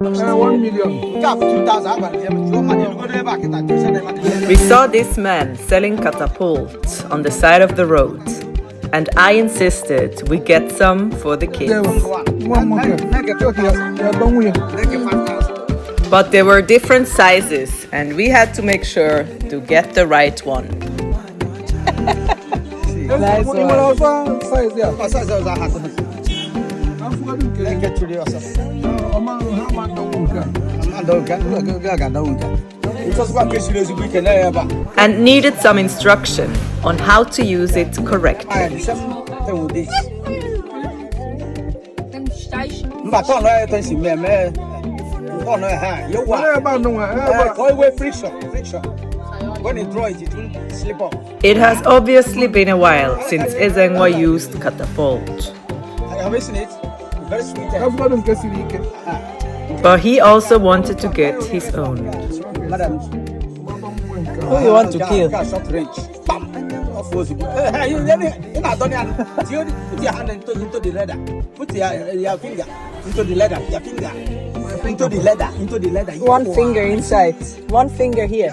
1 million. We saw this man selling catapults on the side of the road, and I insisted we get some for the kids. But there were different sizes, and we had to make sure to get the right one. Nice one. And needed some instruction on how to use it correctly. It has obviously been a while since Ezengwa used catapult. But he also wanted to get his own. Who you want to kill? Put your hand into the leather. Put your finger into the leather. Your finger into the leather. One finger inside. One finger here.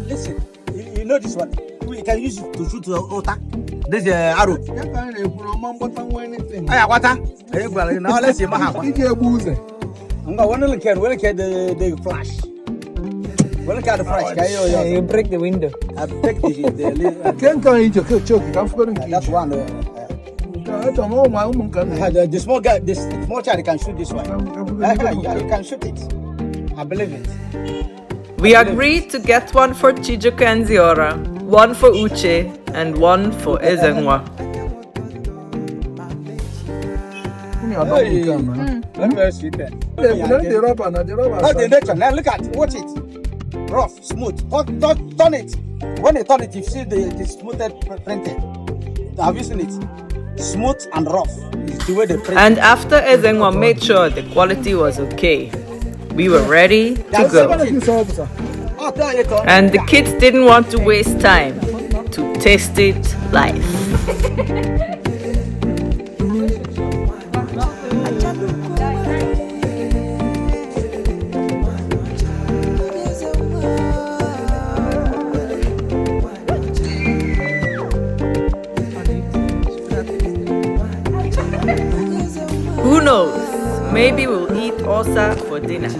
Listen, you know this one. We can use it to shoot the otter. This is arrow. Now let's see what happens. I'm going to look at the flash. Look at the flash. You break the window. I break the that's one. The small guy, this small child can shoot this one. You can shoot it. I believe it. We agreed to get one for Chijoke and Ziora, one for Uche, and one for Ezengwa. Now look at it, watch it. Rough, smooth. Turn it. When you turn it, you see the smoothed printed. Have you seen it? Smooth and rough is the way they print. And after Ezengwa made sure the quality was okay, we were ready to go. And the kids didn't want to waste time to taste it live. Who knows? Maybe we'll eat OSA for dinner.